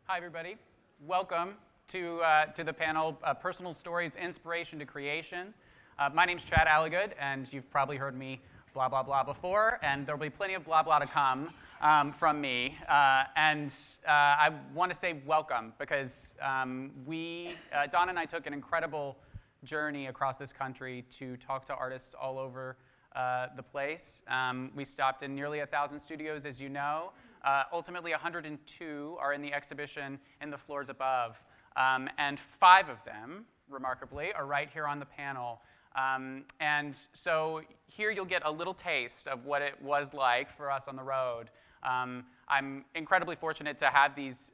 Hi, everybody. Welcome to the panel, Personal Stories, Inspiration to Creation. My name's Chad Alligood, and you've probably heard me blah, blah, blah before, and there'll be plenty of blah, blah to come from me. I want to say welcome, because Don and I took an incredible journey across this country to talk to artists all over the place. We stopped in nearly 1,000 studios, as you know. Ultimately, 102 are in the exhibition in the floors above, and 5 of them, remarkably, are right here on the panel. And so here you'll get a little taste of what it was like for us on the road. I'm incredibly fortunate to have these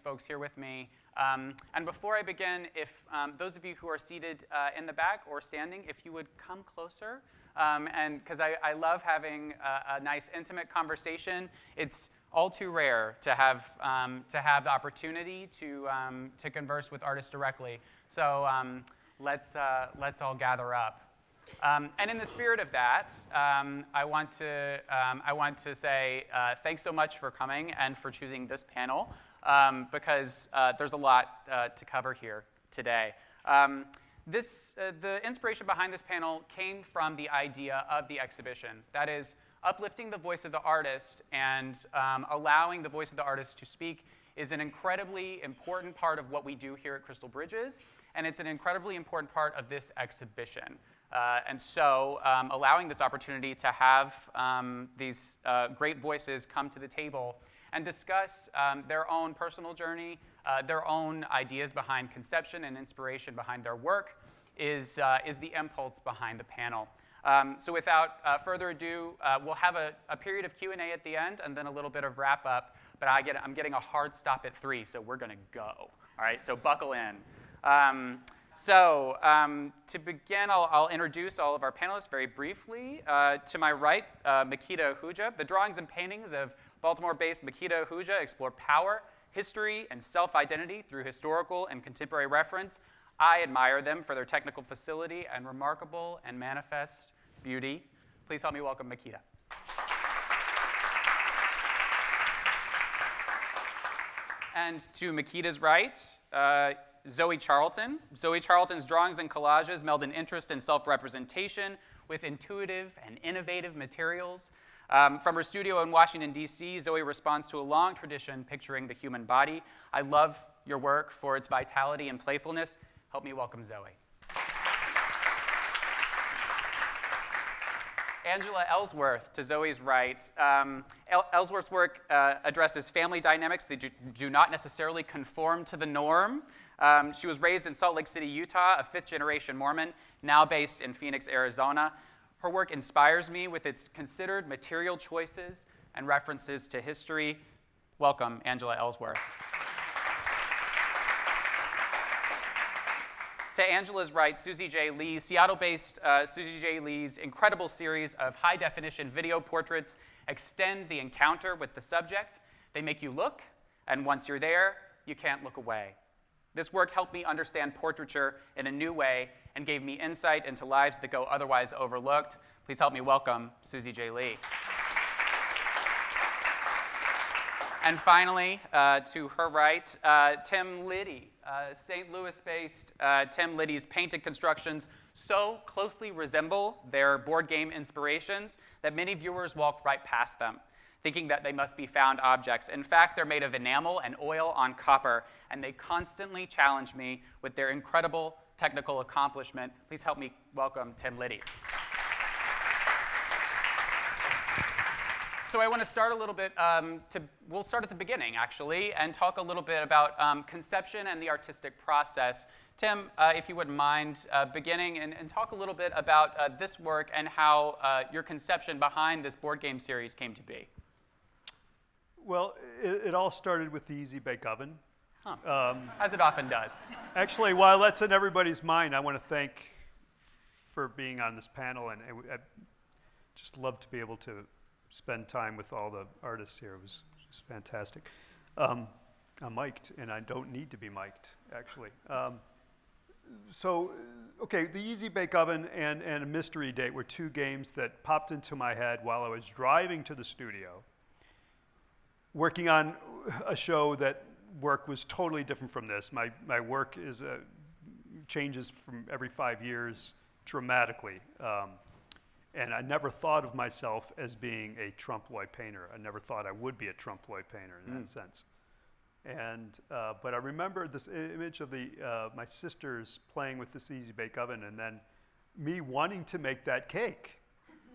folks here with me. And before I begin, if those of you who are seated in the back or standing, if you would come closer, and because I love having a nice, intimate conversation. It's all too rare to have the opportunity to converse with artists directly. So let's all gather up. And in the spirit of that, I want to say thanks so much for coming and for choosing this panel, because there's a lot to cover here today. The inspiration behind this panel came from the idea of the exhibition. That is, uplifting the voice of the artist and allowing the voice of the artist to speak is an incredibly important part of what we do here at Crystal Bridges, and it's an incredibly important part of this exhibition. And so allowing this opportunity to have these great voices come to the table and discuss their own personal journey, their own ideas behind conception and inspiration behind their work is the impulse behind the panel. So without further ado, we'll have a period of Q&A at the end and then a little bit of wrap up, but I'm getting a hard stop at 3, so we're going to go. All right, so buckle in. To begin, I'll introduce all of our panelists very briefly. To my right, Mequitta Ahuja. The drawings and paintings of Baltimore-based Mequitta Ahuja explore power, history, and self-identity through historical and contemporary reference. I admire them for their technical facility and remarkable and manifest beauty. Please help me welcome Mequitta. And to Mequitta's right, Zoe Charlton. Zoe Charlton's drawings and collages meld an interest in self-representation with intuitive and innovative materials. From her studio in Washington, D.C., Zoe responds to a long tradition picturing the human body. I love your work for its vitality and playfulness. Help me welcome Zoe. Angela Ellsworth, to Zoe's right. Ellsworth's work addresses family dynamics that do not necessarily conform to the norm. She was raised in Salt Lake City, Utah, a 5th-generation Mormon, now based in Phoenix, Arizona. Her work inspires me with its considered material choices and references to history. Welcome, Angela Ellsworth. To Angela's right, Susie J. Lee, Seattle-based Susie J. Lee's incredible series of high-definition video portraits extend the encounter with the subject. They make you look, and once you're there, you can't look away. This work helped me understand portraiture in a new way and gave me insight into lives that go otherwise overlooked. Please help me welcome Susie J. Lee. And finally, to her right, Tim Liddy. St. Louis-based Tim Liddy's painted constructions so closely resemble their board game inspirations that many viewers walk right past them, thinking that they must be found objects. In fact, they're made of enamel and oil on copper, and they constantly challenge me with their incredible technical accomplishment. Please help me welcome Tim Liddy. So I want to start a little bit, we'll start at the beginning, actually, and talk a little bit about conception and the artistic process. Tim, if you wouldn't mind beginning and talk a little bit about this work and how your conception behind this board game series came to be. Well, it all started with the Easy Bake Oven. Huh. As it often does. Actually, while that's in everybody's mind, I want to thank for being on this panel, and I just love to be able to spend time with all the artists here. It was just fantastic. I'm mic'd, and I don't need to be mic'd, actually. Okay, the Easy Bake Oven and a Mystery Date were 2 games that popped into my head while I was driving to the studio, working on a show that work was totally different from this. My work is changes from every 5 years dramatically. And I never thought of myself as being a trompe-l'oeil painter. I never thought I would be a trompe-l'oeil painter in that sense. And, but I remember this image of my sisters playing with this easy bake oven, and then me wanting to make that cake,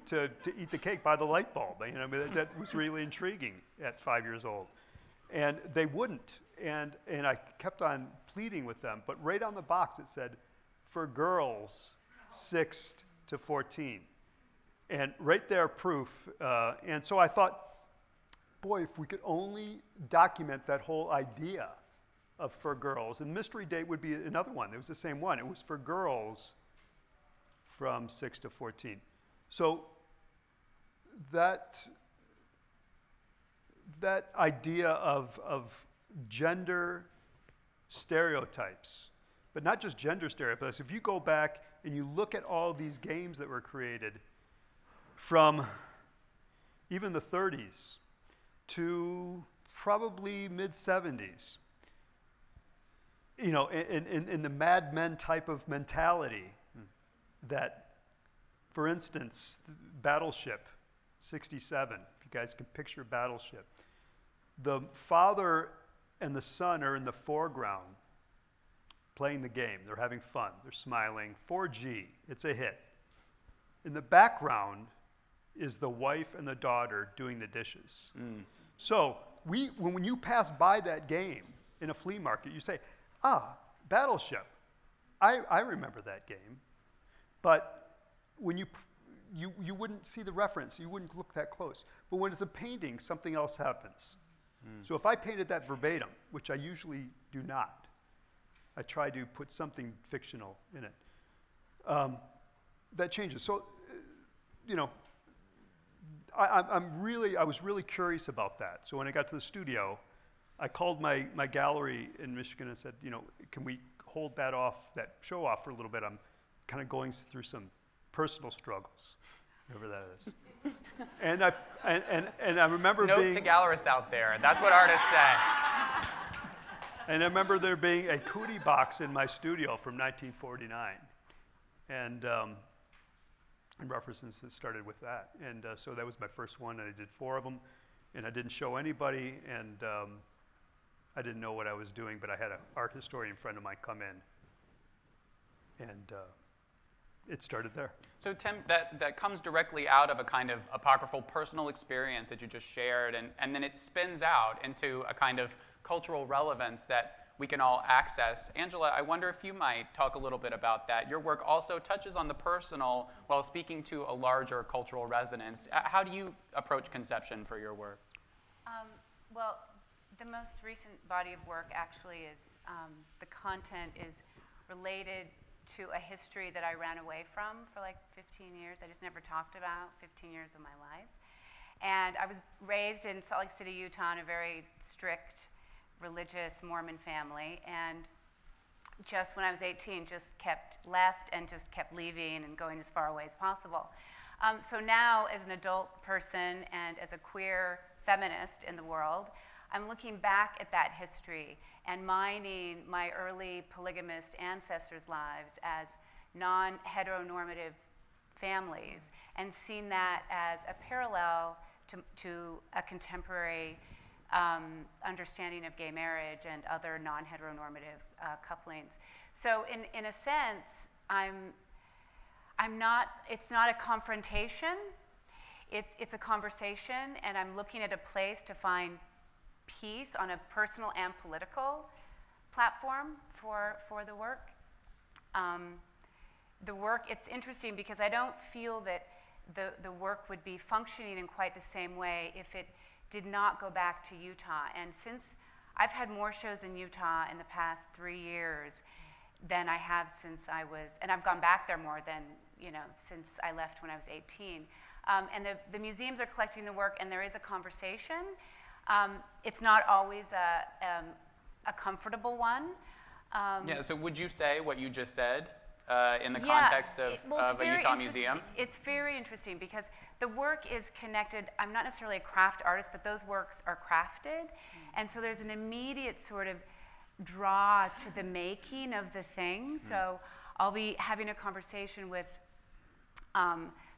to eat the cake by the light bulb. You know, I mean, that was really intriguing at 5 years old. And they wouldn't. And I kept on pleading with them. But right on the box it said, for girls 6 to 14. And right there, proof. And so I thought, boy, if we could only document that whole idea of for girls. And Mystery Date would be another one. It was the same one. It was for girls from 6 to 14. So that idea of gender stereotypes, but not just gender stereotypes. If you go back and you look at all these games that were created from even the 30s to probably mid-70s, you know, in the Mad Men type of mentality that, for instance, Battleship 67, if you guys can picture Battleship, the father and the son are in the foreground playing the game. They're having fun. They're smiling. 4G, it's a hit. In the background is the wife and the daughter doing the dishes. So when you pass by that game in a flea market, you say, Battleship. I remember that game. But when you wouldn't see the reference. You wouldn't look that close. But when it's a painting, something else happens. So if I painted that verbatim, which I usually do not, I try to put something fictional in it. That changes. So, you know, I was really curious about that. So when I got to the studio, I called my gallery in Michigan and said, you know, can we hold that show off for a little bit? I'm kind of going through some personal struggles, whatever that is. And I remember Note to gallerists out there, that's what artists say. And I remember there being a cootie box in my studio from 1949. And references that started with that. And so that was my first one, and I did 4 of them. And I didn't show anybody, and I didn't know what I was doing, but I had an art historian friend of mine come in. And it started there. So Tim, that comes directly out of a kind of apocryphal personal experience that you just shared, and then it spins out into a kind of cultural relevance that we can all access. Angela, I wonder if you might talk a little bit about that. Your work also touches on the personal while speaking to a larger cultural resonance. How do you approach conception for your work? Well, the most recent body of work actually is, the content is related to a history that I ran away from for like 15 years. I just never talked about 15 years of my life. And I was raised in Salt Lake City, Utah, in a very strict religious Mormon family. And just when I was 18, just kept left and just kept leaving and going as far away as possible. So now, as an adult person and as a queer feminist in the world, I'm looking back at that history and mining my early polygamist ancestors' lives as non-heteronormative families and seeing that as a parallel to a contemporary understanding of gay marriage and other non-heteronormative couplings. So in a sense, it's not a confrontation, it's a conversation, and I'm looking at a place to find peace on a personal and political platform for the work. The work, it's interesting because I don't feel that the work would be functioning in quite the same way if it did not go back to Utah. And since I've had more shows in Utah in the past 3 years than I have since I was, and I've gone back there more than, since I left when I was 18. And the museums are collecting the work, and there is a conversation. It's not always a comfortable one. Yeah, so would you say what you just said in the context of a Utah museum? It's very interesting because the work is connected. I'm not necessarily a craft artist, but those works are crafted. And so there's an immediate sort of draw to the making of the thing. So I'll be having a conversation with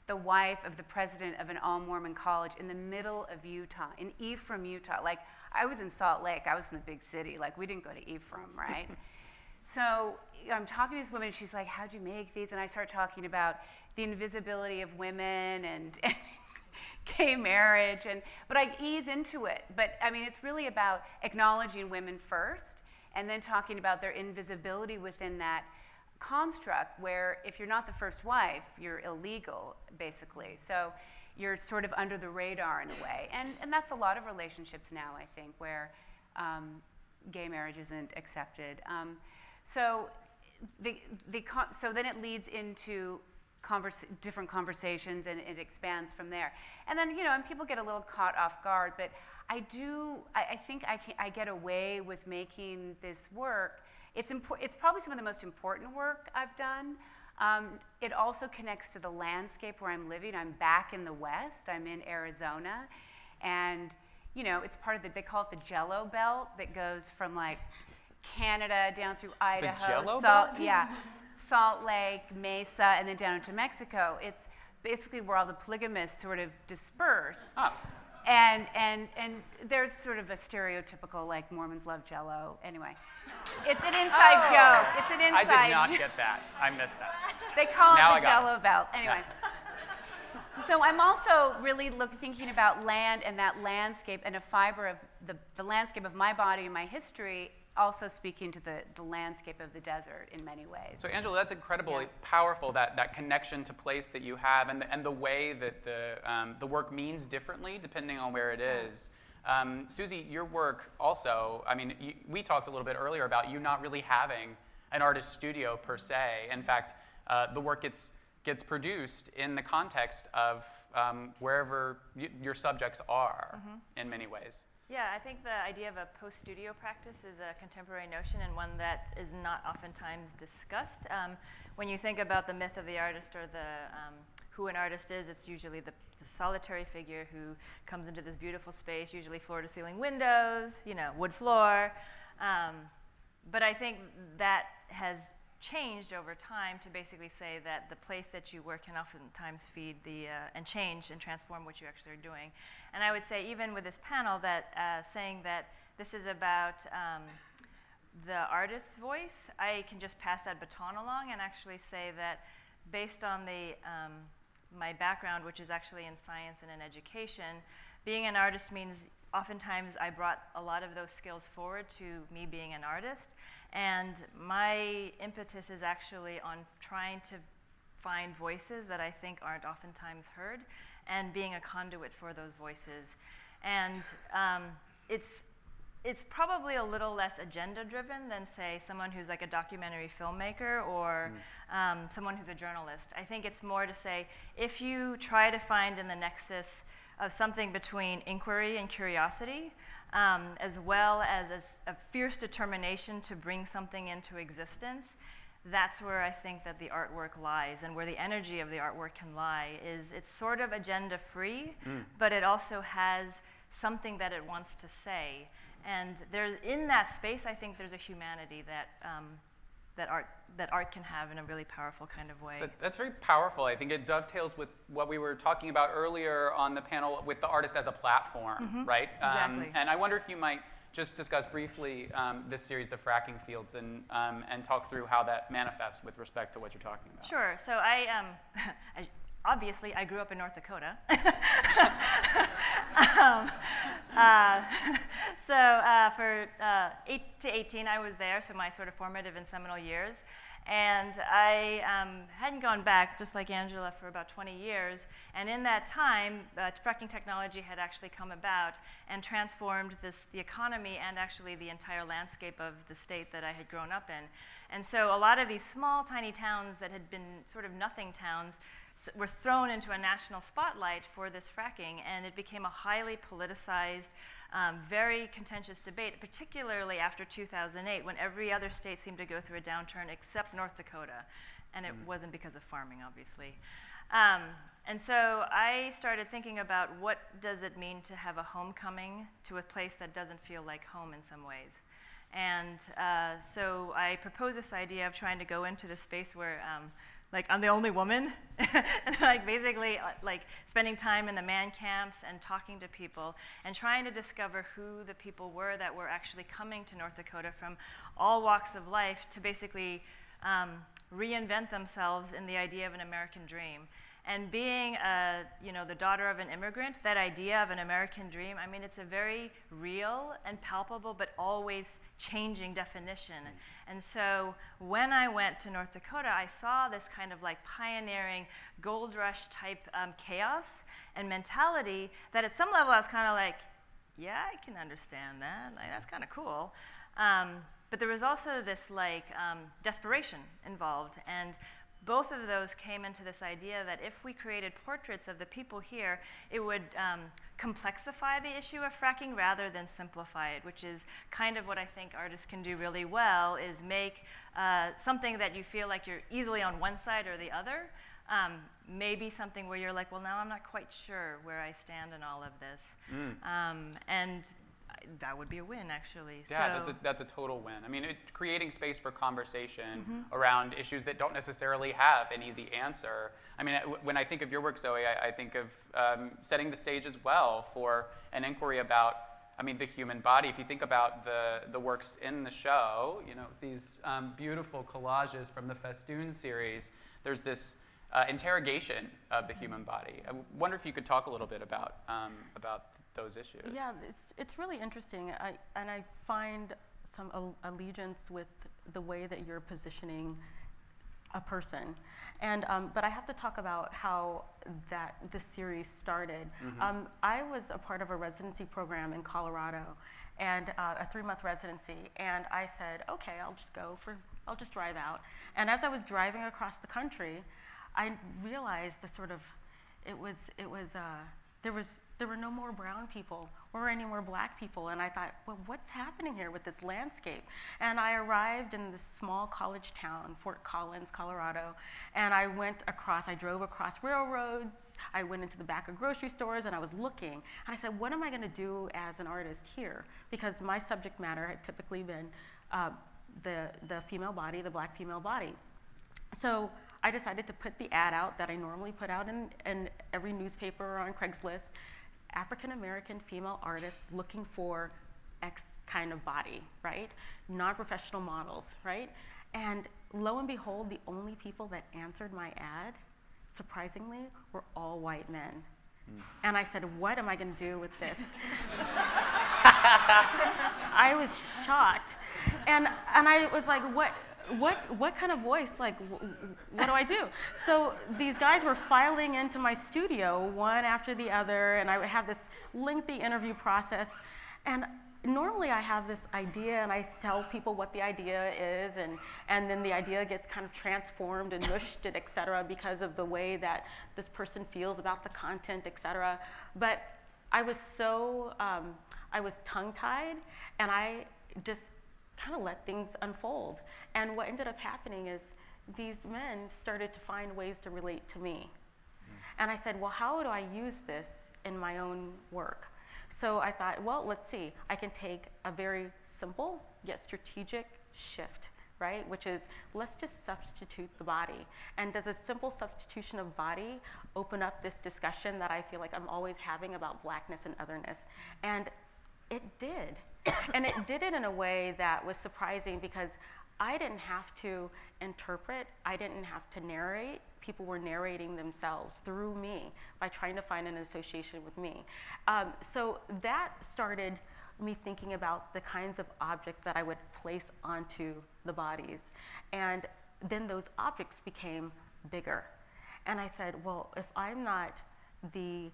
the wife of the president of an all-Mormon college in the middle of Utah, in Ephraim, Utah. Like, I was in Salt Lake. I was from the big city. Like, we didn't go to Ephraim, right? So I'm talking to this woman, and she's like, how'd you make these? And I start talking about the invisibility of women and gay marriage. But I ease into it. But, I mean, it's really about acknowledging women first and then talking about their invisibility within that construct where if you're not the first wife, you're illegal, basically. So you're sort of under the radar in a way. And that's a lot of relationships now, I think, where gay marriage isn't accepted. So then it leads into different conversations, and it expands from there. And then, and people get a little caught off guard, but I think I get away with making this work. It's probably some of the most important work I've done. It also connects to the landscape where I'm living. I'm back in the West. I'm in Arizona. And, it's part of they call it the Jello Belt that goes from like Canada down through Idaho. The Jello Belt? Yeah. Salt Lake, Mesa, and then down into Mexico. It's basically where all the polygamists sort of dispersed. Oh. And there's sort of a stereotypical, like, Mormons love Jello. Anyway, it's an inside joke. It's an inside joke. I did not get that. I missed that. They call it the Jello Belt. Anyway. So I'm also really thinking about land and that landscape and a fiber of the landscape of my body and my history, also speaking to the landscape of the desert in many ways. So Angela, that's incredibly powerful, that connection to place that you have, and the way that the work means differently depending on where it is. Susie, your work also, I mean, we talked a little bit earlier about you not really having an artist studio per se. In fact, the work gets produced in the context of wherever your subjects are in many ways. Yeah, I think the idea of a post-studio practice is a contemporary notion and one that is not oftentimes discussed. When you think about the myth of the artist or who an artist is, it's usually the solitary figure who comes into this beautiful space, usually floor-to-ceiling windows, wood floor. But I think that has changed over time to basically say that the place that you work can oftentimes feed and change and transform what you actually are doing. And I would say even with this panel that saying that this is about the artist's voice, I can just pass that baton along and actually say that based on my background, which is actually in science and in education, being an artist means oftentimes I brought a lot of those skills forward to me being an artist. And my impetus is actually on trying to find voices that I think aren't oftentimes heard and being a conduit for those voices. And it's probably a little less agenda-driven than, say, someone who's like a documentary filmmaker or someone who's a journalist. I think it's more to say, if you try to find in the nexus of something between inquiry and curiosity, as well as a fierce determination to bring something into existence, that's where I think that the artwork lies, and where the energy of the artwork can lie is it's sort of agenda-free, but it also has something that it wants to say. And there's, in that space, I think there's a humanity that art can have in a really powerful kind of way. That's very powerful. I think it dovetails with what we were talking about earlier on the panel with the artist as a platform, right? Exactly. And I wonder if you might just discuss briefly this series, The Fracking Fields, and talk through how that manifests with respect to what you're talking about. Sure. So obviously, I grew up in North Dakota. For 8 to 18, I was there, so my sort of formative and seminal years. And I hadn't gone back, just like Angela, for about 20 years. And in that time, fracking technology had actually come about and transformed the economy and actually the entire landscape of the state that I had grown up in. And so a lot of these small, tiny towns that had been sort of nothing towns were thrown into a national spotlight for this fracking, and it became a highly politicized, very contentious debate, particularly after 2008, when every other state seemed to go through a downturn except North Dakota. and it wasn't because of farming, obviously. And so I started thinking about what does it mean to have a homecoming to a place that doesn't feel like home in some ways. And so I proposed this idea of trying to go into the space where like I'm the only woman, and like basically like spending time in the man camps and talking to people and trying to discover who the people were that were actually coming to North Dakota from all walks of life to basically reinvent themselves in the idea of an American dream. And being the daughter of an immigrant, that idea of an American dream, I mean, it's a very real and palpable but always changing definition. And so when I went to North Dakota, I saw this kind of like pioneering gold rush type chaos and mentality that at some level I was kind of like, yeah, I can understand that. Like, that's kind of cool. But there was also this like desperation involved. And both of those came into this idea that if we created portraits of the people here, it would complexify the issue of fracking rather than simplify it, which is kind of what I think artists can do really well, is make something that you feel like you're easily on one side or the other, maybe something where you're like, well, now I'm not quite sure where I stand in all of this. And that would be a win, actually. Yeah, so that's a total win. I mean, creating space for conversation around issues that don't necessarily have an easy answer. I mean, when I think of your work, Zoe, I think of setting the stage as well for an inquiry about, I mean, the human body. If you think about the works in the show, you know, these beautiful collages from the Festoon series, there's this interrogation of the human body. I wonder if you could talk a little bit about those issues. Yeah, it's really interesting. I find some allegiance with the way that you're positioning a person. And, but I have to talk about how this series started. I was a part of a residency program in Colorado, and a 3-month residency, and I said, okay, I'll just drive out. And as I was driving across the country, I realized there were no more brown people or any more black people, and I thought, well, what's happening here with this landscape? And I arrived in this small college town, Fort Collins, Colorado, and I drove across railroads, I went into the back of grocery stores, and I was looking, and I said, what am I gonna do as an artist here? Because my subject matter had typically been the female body, the black female body. So I decided to put the ad out that I normally put out in every newspaper or on Craigslist, African-American female artists looking for X kind of body, right? Non-professional models, right? And lo and behold, the only people that answered my ad, surprisingly, were all white men. And I said, what am I gonna do with this? I was shocked. And I was like, what kind of voice, like, what do I do? So these guys were filing into my studio, one after the other, and I would have this lengthy interview process. And normally I have this idea, and I tell people what the idea is, and then the idea gets kind of transformed and mushed, et cetera, because of the way that this person feels about the content, et cetera. But I was I was tongue-tied, and I just kind of let things unfold. And what ended up happening is these men started to find ways to relate to me. And I said, well, how do I use this in my own work? So I thought, well, let's see. I can take a very simple yet strategic shift, right? Which is, let's just substitute the body. And does a simple substitution of body open up this discussion that I feel like I'm always having about blackness and otherness? And it did. And it did it in a way that was surprising, because I didn't have to interpret, I didn't have to narrate. People were narrating themselves through me by trying to find an association with me. So that started me thinking about the kinds of objects that I would place onto the bodies. And then those objects became bigger. And I said, well, if I'm not the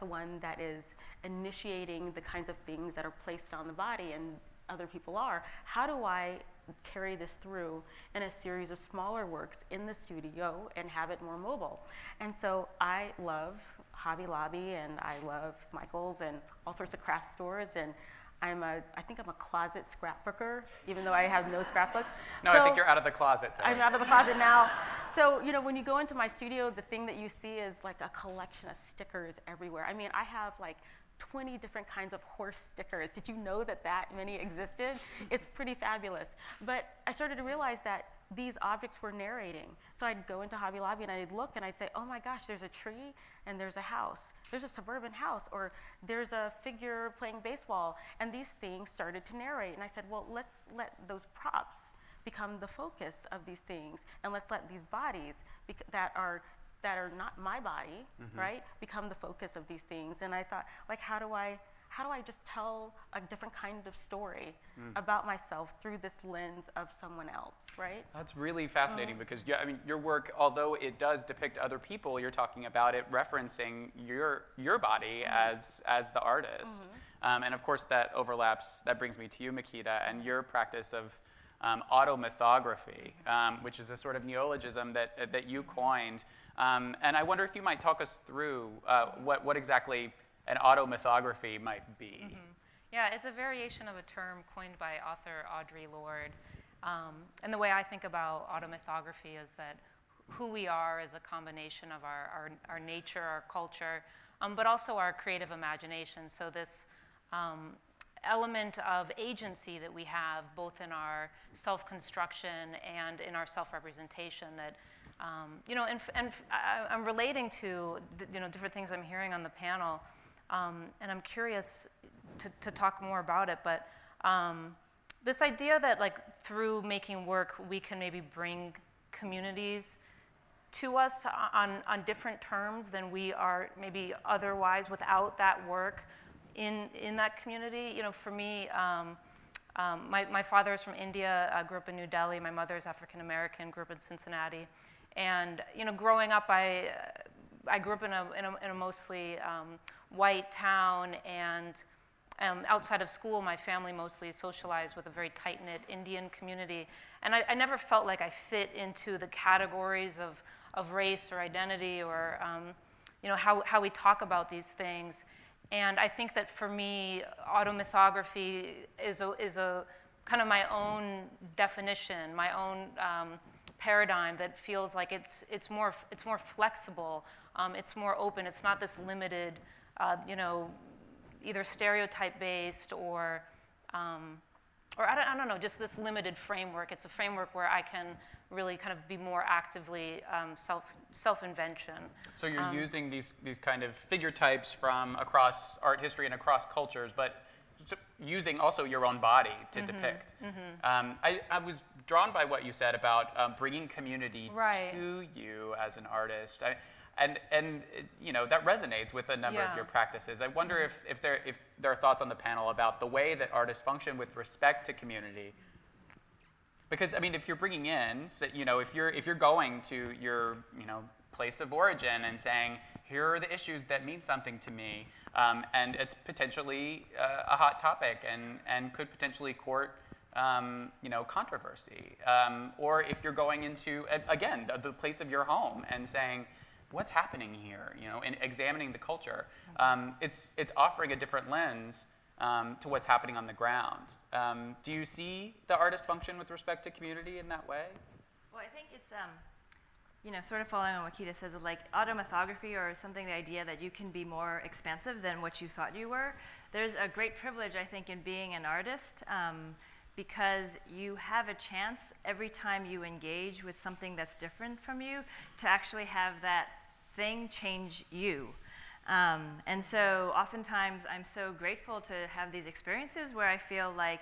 one that is initiating the kinds of things that are placed on the body, and other people are, how do I carry this through in a series of smaller works in the studio and have it more mobile? And so I love Hobby Lobby, and I love Michael's and all sorts of craft stores, and I think I'm a closet scrapbooker, even though I have no scrapbooks. No, so I think you're out of the closet today. I'm out of the closet now. So, you know, when you go into my studio, the thing that you see is like a collection of stickers everywhere. I mean, I have like 20 different kinds of horse stickers. Did you know that that many existed? It's pretty fabulous. But I started to realize that these objects were narrating. So I'd go into Hobby Lobby and I'd look and I'd say, oh my gosh, there's a tree and there's a house. There's a suburban house, or there's a figure playing baseball. And these things started to narrate. And I said, well, let's let those props become the focus of these things. And let's let these bodies that are not my body, right, become the focus of these things. And I thought, like, how do I just tell a different kind of story about myself through this lens of someone else, right? That's really fascinating because, yeah, I mean, your work, although it does depict other people, you're talking about it referencing your body as the artist. And of course, that overlaps, that brings me to you, Mequitta, and your practice of auto-mythography, which is a sort of neologism that you coined. And I wonder if you might talk us through what exactly an auto-mythography might be. Yeah, it's a variation of a term coined by author Audre Lorde. And the way I think about auto-mythography is that who we are is a combination of our nature, our culture, but also our creative imagination. So this element of agency that we have both in our self-construction and in our self-representation that, you know, and I'm relating to, you know, different things I'm hearing on the panel, and I'm curious to talk more about it, but this idea that, like, through making work, we can maybe bring communities to us on different terms than we are maybe otherwise without that work in that community. You know, for me, my father is from India. I grew up in New Delhi. My mother is African American. Grew up in Cincinnati, and you know, growing up, I grew up in a mostly white town, and outside of school, my family mostly socialized with a very tight-knit Indian community, and I never felt like I fit into the categories of race or identity or you know, how we talk about these things. And I think that for me, auto-mythography is a kind of my own definition, my own paradigm that feels like it's more flexible, it's more open. It's not this limited, you know, either stereotype-based or I don't know, just this limited framework. It's a framework where I can really kind of be more actively self-invention. So you're using these kind of figure types from across art history and across cultures, but using also your own body to depict. I was drawn by what you said about bringing community to you as an artist. And you know, that resonates with a number of your practices. I wonder if there are thoughts on the panel about the way that artists function with respect to community. Because I mean, if you're bringing in, you know, if you're going to your, you know, place of origin and saying, here are the issues that mean something to me, and it's potentially a hot topic and could potentially court you know, controversy, or if you're going into again the place of your home and saying, what's happening here, you know, and examining the culture. It's offering a different lens to what's happening on the ground. Do you see the artist function with respect to community in that way? Well, I think it's, you know, sort of following on what Mequitta says, like auto-mythography or something, the idea that you can be more expansive than what you thought you were. There's a great privilege, I think, in being an artist, because you have a chance every time you engage with something that's different from you to actually have that thing change you. And so oftentimes I'm so grateful to have these experiences where I feel like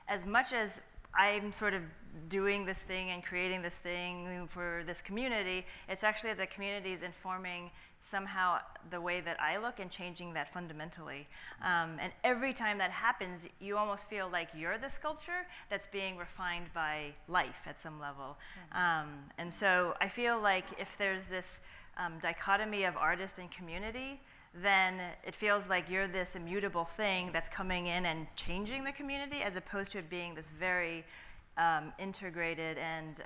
as much as I'm sort of doing this thing and creating this thing for this community, it's actually the community is informing somehow the way that I look and changing that fundamentally. And every time that happens, you almost feel like you're the sculpture that's being refined by life at some level. And so I feel like if there's this dichotomy of artist and community, then it feels like you're this immutable thing that's coming in and changing the community, as opposed to it being this very integrated and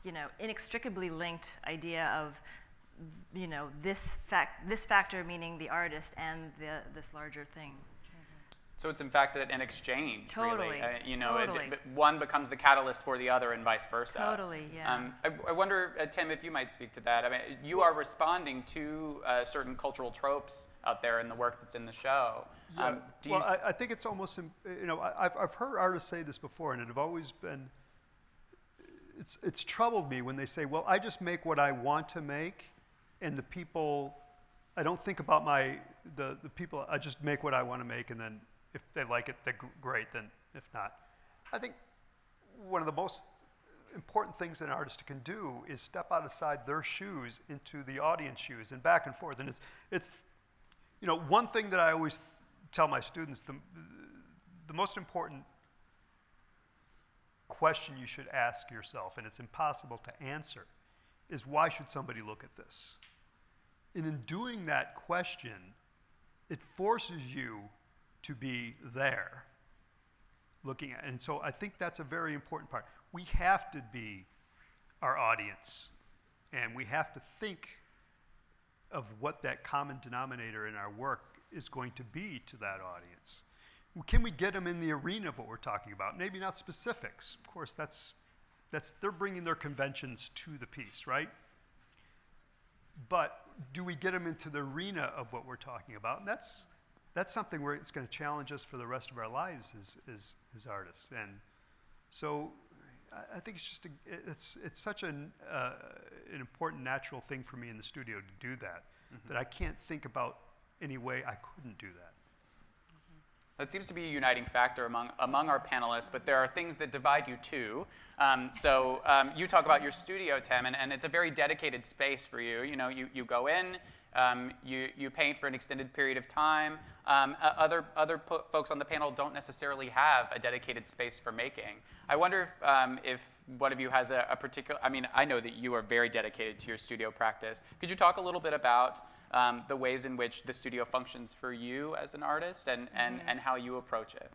you know, inextricably linked idea of, you know, this factor meaning the artist and this larger thing. So it's in fact an exchange, Totally. really. You know, Totally. one becomes the catalyst for the other, and vice versa. Totally, yeah. I wonder, Tim, if you might speak to that. I mean, you are responding to certain cultural tropes out there in the work that's in the show. Yeah. Well, I think it's almost, you know, I've heard artists say this before, and it have always been, it's troubled me when they say, well, I just make what I want to make, and the people, I don't think about the people, I just make what I want to make, and then if they like it, they're great, then if not. I think one of the most important things an artist can do is step outside their shoes into the audience shoes and back and forth. And it's you know, one thing that I always tell my students, the most important question you should ask yourself, and it's impossible to answer, is why should somebody look at this? And in doing that question, it forces you to be there looking at it. And so I think that's a very important part. We have to be our audience, and we have to think of what that common denominator in our work is going to be to that audience. Can we get them in the arena of what we're talking about? Maybe not specifics. Of course, that's they're bringing their conventions to the piece, right? But do we get them into the arena of what we're talking about? And that's something where it's going to challenge us for the rest of our lives as artists. And so I think it's just it's such an important natural thing for me in the studio to do that, that I can't think about any way I couldn't do that. That seems to be a uniting factor among our panelists, but there are things that divide you too. So you talk about your studio, Tim, and it's a very dedicated space for you. You know, you go in, you paint for an extended period of time. Other folks on the panel don't necessarily have a dedicated space for making. I wonder if one of you has a particular, I mean, I know that you are very dedicated to your studio practice. Could you talk a little bit about the ways in which the studio functions for you as an artist and how you approach it?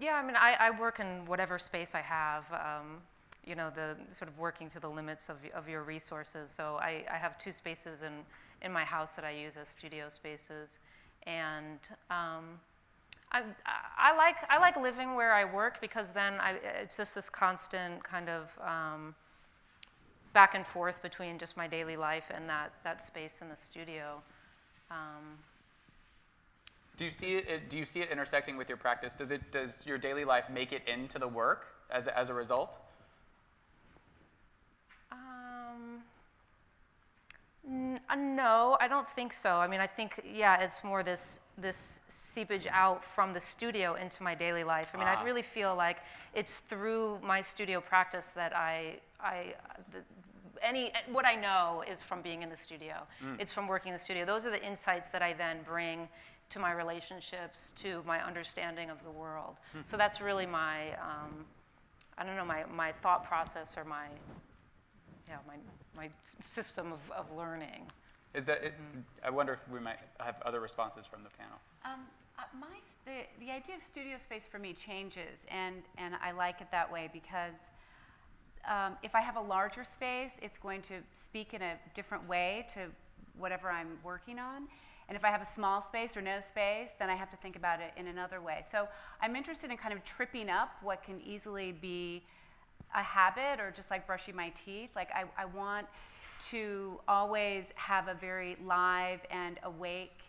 Yeah, I mean, I work in whatever space I have, you know, the sort of working to the limits of your resources. So I have two spaces in my house that I use as studio spaces. And I like living where I work, because then it's just this constant kind of back and forth between just my daily life and that space in the studio. Do you see it intersecting with your practice? Does your daily life make it into the work as a result? No, I don't think so. I mean, I think, yeah, it's more this seepage out from the studio into my daily life. I mean, I really feel like it's through my studio practice that what I know is from being in the studio. It's from working in the studio. Those are the insights that I then bring to my relationships, to my understanding of the world. So that's really my, I don't know, my thought process, or my system of learning. Is that it? I wonder if we might have other responses from the panel. The idea of studio space for me changes, and I like it that way, because if I have a larger space, it's going to speak in a different way to whatever I'm working on. And if I have a small space or no space, then I have to think about it in another way. So I'm interested in kind of tripping up what can easily be a habit, or just like brushing my teeth. Like I want to always have a very live and awake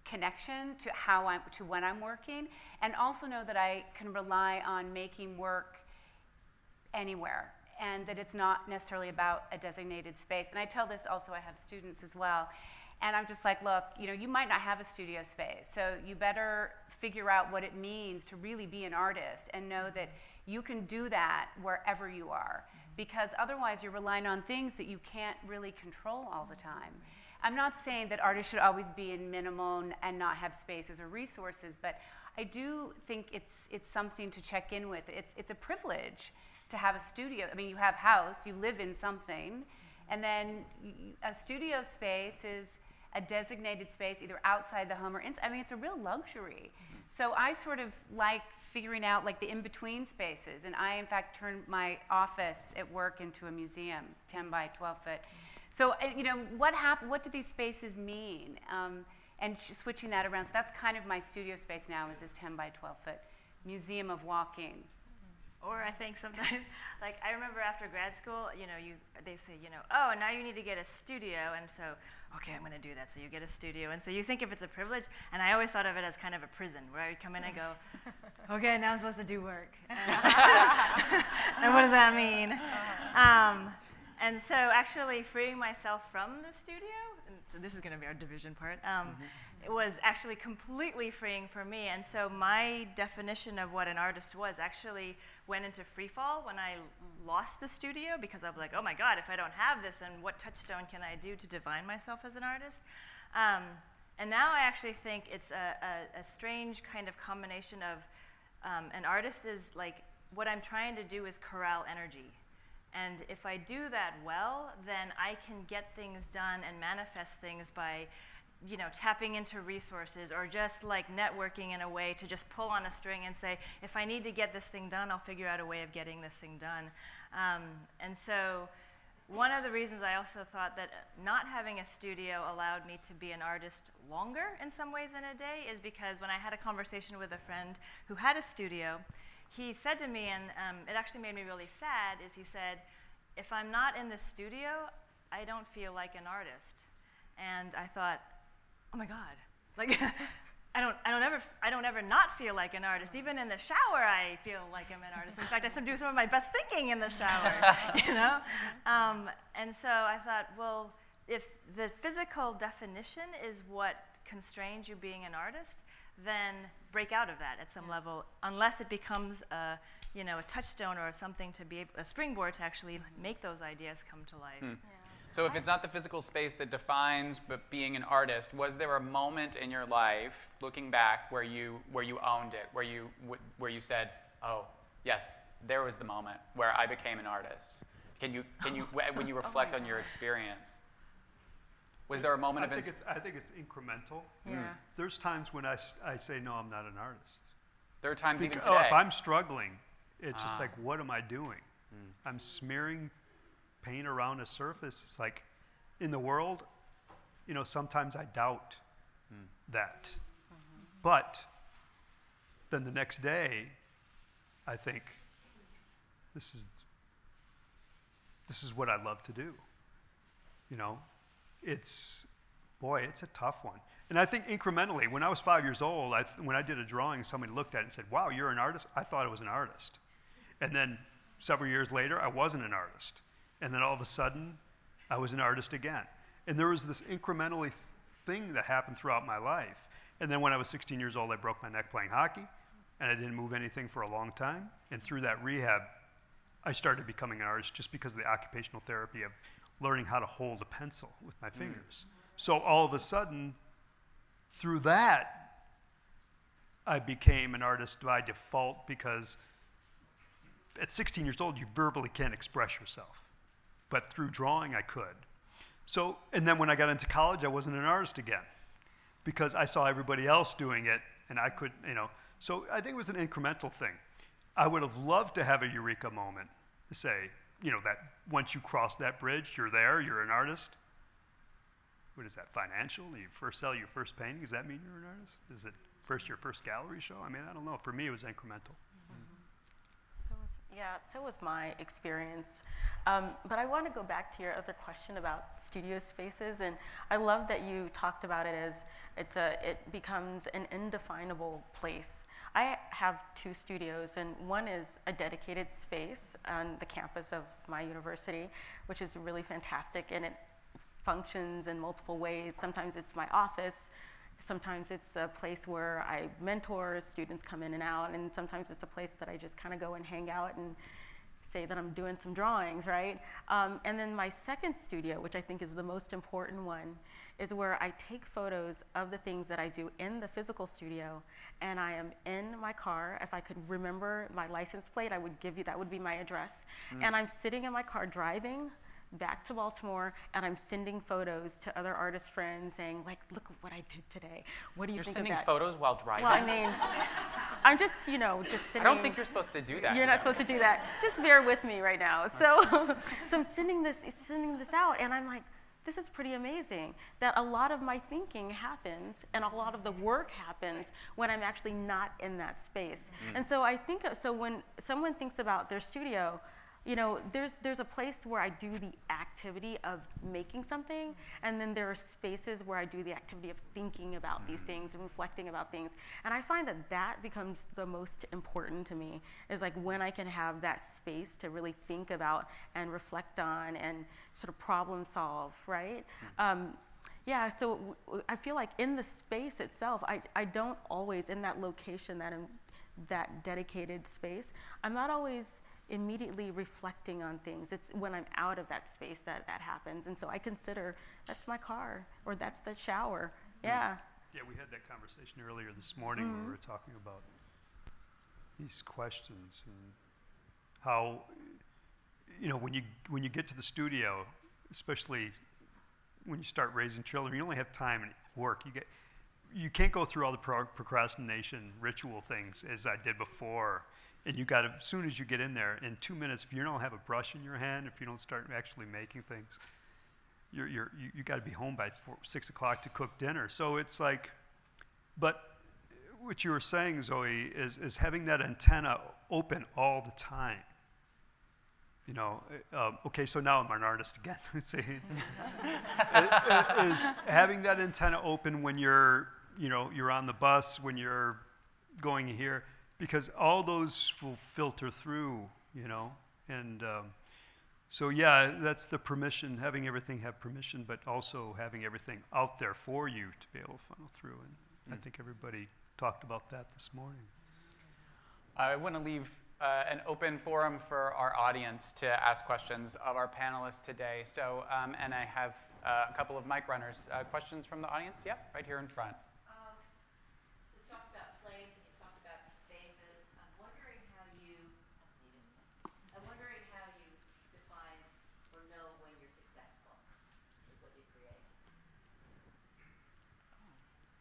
connection to when I'm working, and also know that I can rely on making work anywhere, and that it's not necessarily about a designated space. And I tell this also, I have students as well, and I'm just like, look, you know, you might not have a studio space, so you better figure out what it means to really be an artist, and know that you can do that wherever you are, because otherwise you're relying on things that you can't really control all the time. I'm not saying that artists should always be in minimal and not have spaces or resources, but I do think it's something to check in with. It's a privilege to have a studio. I mean, you have house, you live in something, and then a studio space is a designated space either outside the home or inside. I mean, it's a real luxury. So I sort of like figuring out like the in-between spaces, and I in fact turned my office at work into a museum, 10 by 12 foot. So you know, what do these spaces mean? and switching that around. So that's kind of my studio space now, is this 10 by 12 foot museum of walking. Or I think sometimes, like I remember after grad school, they say, oh, now you need to get a studio, and so, okay, I'm going to do that. So you get a studio, and so you think if it's a privilege, and I always thought of it as kind of a prison, where I come in and go, okay, now I'm supposed to do work. And what does that mean? And so actually freeing myself from the studio, and so this is going to be our division part, it was actually completely freeing for me. And so my definition of what an artist was actually went into free fall when I lost the studio, because I was like, oh my God, if I don't have this, then what touchstone can I do to define myself as an artist? And now I actually think it's a strange kind of combination of an artist is like, what I'm trying to do is corral energy. And if I do that well, then I can get things done and manifest things by tapping into resources, or just like networking in a way to just pull on a string and say, if I need to get this thing done, I'll figure out a way of getting this thing done. And so one of the reasons I also thought that not having a studio allowed me to be an artist longer in some ways in a day is because when I had a conversation with a friend who had a studio, he said to me, and it actually made me really sad, is he said, if I'm not in the studio, I don't feel like an artist. And I thought, oh my God, like I don't ever not feel like an artist. Even in the shower, I feel like I'm an artist. In fact, I do some of my best thinking in the shower, And so I thought, well, if the physical definition is what constrains you being an artist, then break out of that at some level, unless it becomes a touchstone or something to be a springboard to actually make those ideas come to life. Yeah. So if it's not the physical space that defines being an artist, was there a moment in your life, looking back, where you owned it, where you said, oh, yes, there was the moment where I became an artist? Can you when you reflect on your experience, was there a moment of I think it's incremental. Yeah. There's times when I say, no, I'm not an artist. There are times even today. Oh, if I'm struggling, it's just like, what am I doing? I'm smearing paint around a surface. It's like, in the world, sometimes I doubt that. But then the next day, I think, this is what I love to do. It's a tough one. And I think incrementally, when I was 5 years old, when I did a drawing, somebody looked at it and said, wow, you're an artist? I thought I was an artist. And then several years later, I wasn't an artist. And then all of a sudden, I was an artist again. And there was this incrementally thing that happened throughout my life. And then when I was 16 years old, I broke my neck playing hockey, and I didn't move anything for a long time. And through that rehab, I started becoming an artist just because of the occupational therapy of learning how to hold a pencil with my fingers. So all of a sudden, through that, I became an artist by default, because at 16 years old, you verbally can't express yourself. But through drawing, I could. So, and then when I got into college, I wasn't an artist again, because I saw everybody else doing it, and I could, So I think it was an incremental thing. I would have loved to have a eureka moment to say, that once you cross that bridge, you're there, you're an artist. What is that, financial? You first sell your first painting, does that mean you're an artist? Is it your first gallery show? I mean, I don't know. For me, it was incremental. So was my experience. But I want to go back to your other question about studio spaces, and I love that you talked about it as it becomes an indefinable place. I have 2 studios, and one is a dedicated space on the campus of my university, which is really fantastic, and it functions in multiple ways. Sometimes it's my office. Sometimes it's a place where I mentor, students come in and out, and sometimes it's a place that I just kind of go and hang out and say that I'm doing some drawings, right? And then my second studio, which I think is the most important one, is where I take photos of the things that I do in the physical studio, and I am in my car. If I could remember my license plate, I would give you, that would be my address. And I'm sitting in my car driving back to Baltimore, and I'm sending photos to other artist friends saying, like, look what I did today. What do you think of that? You're sending photos while driving? Well, I mean, I'm just, just sending. I don't think you're supposed to do that. You're not supposed to do that. Just bear with me right now. So, so I'm sending this out, and I'm like, this is pretty amazing that a lot of my thinking happens and a lot of the work happens when I'm actually not in that space. And so I think, so when someone thinks about their studio, you know, there's a place where I do the activity of making something, and then there are spaces where I do the activity of thinking about these things and reflecting about things. And I find that that becomes the most important to me, is like when I can have that space to really think about and reflect on and sort of problem solve, right? Yeah, so I feel like in the space itself, I don't always, in that location, that dedicated space, I'm not always immediately reflecting on things. It's when I'm out of that space that happens. And so I consider that's my car, or that's the shower. Yeah. Yeah, we had that conversation earlier this morning when we were talking about these questions and how, you know, when you get to the studio, especially when you start raising children, you only have time and work. You can't go through all the procrastination ritual things as I did before. And you got to, as soon as you get in there, in 2 minutes, if you don't have a brush in your hand, if you don't start actually making things, you got to be home by 6 o'clock to cook dinner. So it's like, but what you were saying, Zoe, is having that antenna open all the time. You know, okay, so now I'm an artist again. See, is having that antenna open when you're on the bus, when you're going here. Because all those will filter through, you know, and so yeah, that's the permission, having everything have permission, but also having everything out there for you to be able to funnel through, and I think everybody talked about that this morning. I want to leave an open forum for our audience to ask questions of our panelists today. So, and I have a couple of mic runners. Questions from the audience? Yep, right here in front.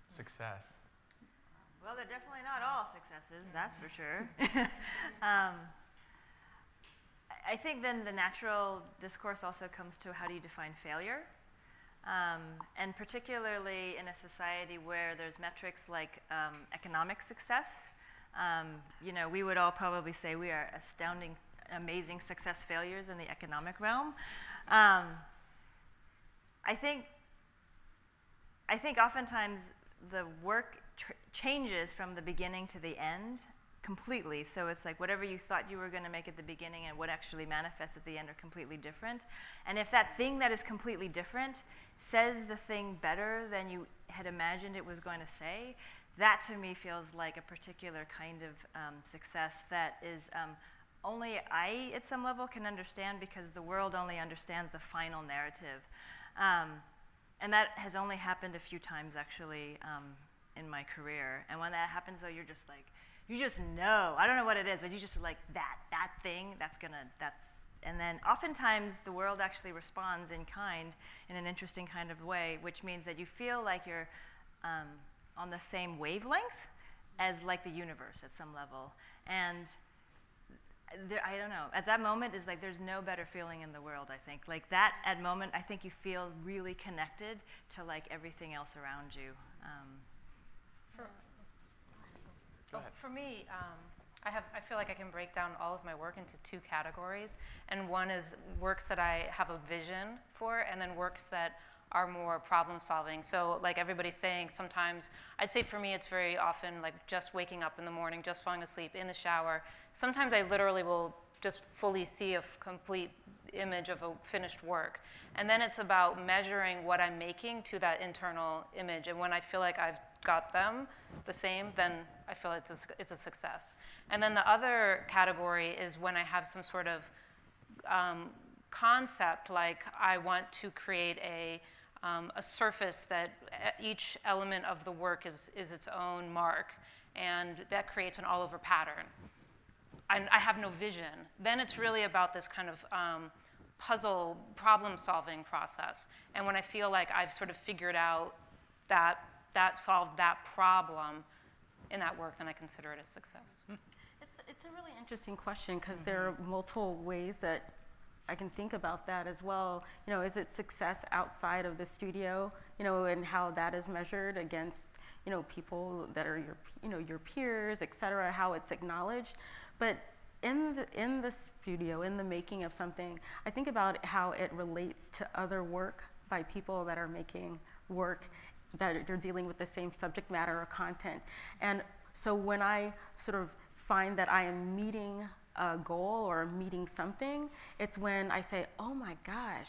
Success. Well, they're definitely not all successes, that's for sure. I think then the natural discourse also comes to how do you define failure? And particularly in a society where there's metrics like economic success, you know, we would all probably say we are astounding, amazing success failures in the economic realm. I think oftentimes the work changes from the beginning to the end completely. So it's like whatever you thought you were going to make at the beginning and what actually manifests at the end are completely different. And if that thing that is completely different says the thing better than you had imagined it was going to say, that to me feels like a particular kind of success that is only I, at some level, can understand, because the world only understands the final narrative. And that has only happened a few times, actually, in my career. And when that happens, though, you're just like, you just know. I don't know what it is, but you just like, that thing, and then oftentimes the world actually responds in kind, in an interesting kind of way, which means that you feel like you're on the same wavelength as like the universe at some level. And I don't know, at that moment is like there's no better feeling in the world, I think. Like that at moment, I think you feel really connected to like everything else around you. For me, I feel like I can break down all of my work into two categories. And one is works that I have a vision for, and then works that are more problem solving. So like everybody's saying, sometimes, I'd say for me it's very often like just waking up in the morning, just falling asleep, in the shower. Sometimes I literally will just fully see a complete image of a finished work. And then it's about measuring what I'm making to that internal image. And when I feel like I've got them the same, then I feel it's a success. And then the other category is when I have some sort of concept, like I want to create a surface that each element of the work is its own mark, and that creates an all-over pattern. And I have no vision. Then it's really about this kind of puzzle problem-solving process. And when I feel like I've sort of figured out that solved that problem in that work, then I consider it a success. It's a really interesting question, because there are multiple ways that think about that as well. You know, is it success outside of the studio? You know, and how that is measured against, you know, people that are your peers, et cetera, how it's acknowledged. But in the studio, in the making of something, I think about how it relates to other work by people that are making work that are dealing with the same subject matter or content. And so when I sort of find that I am meeting a goal or meeting something, it's when I say, oh my gosh,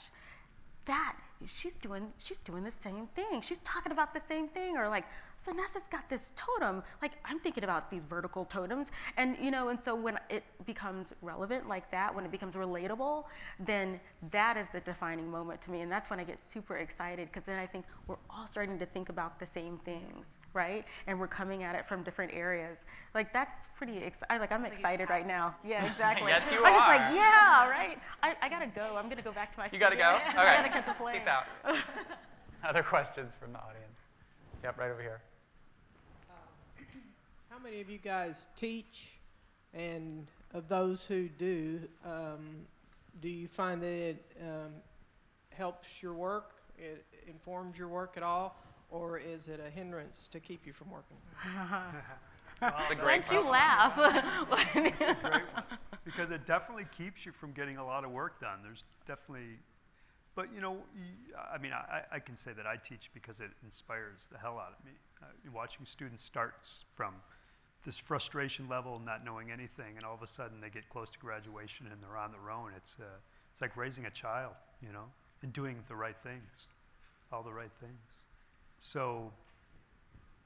she's doing the same thing. She's talking about the same thing. Or like, Vanessa's got this totem. Like, I'm thinking about these vertical totems. And, you know, and so when it becomes relevant like that, when it becomes relatable, then that is the defining moment to me. And that's when I get super excited, because then I think we're all starting to think about the same things, right? And we're coming at it from different areas. Like, that's pretty exciting. I'm excited right now. Yeah, exactly. Yes, you I'm are. just like, yeah, right? I gotta go. I'm gonna go back to my studio. You gotta go? Okay. I gotta get to play. Peace out. Other questions from the audience? Yep, right over here. How many of you guys teach? And of those who do you find that it helps your work, it informs your work at all, or is it a hindrance to keep you from working? Well, that's a great Don't you laugh? It's a great one, because it definitely keeps you from getting a lot of work done. There's definitely, but you know, I mean, I can say that I teach because it inspires the hell out of me. Watching students start from this frustration level, not knowing anything, and all of a sudden they get close to graduation and they're on their own. It's like raising a child, you know, and doing the right things, all the right things. So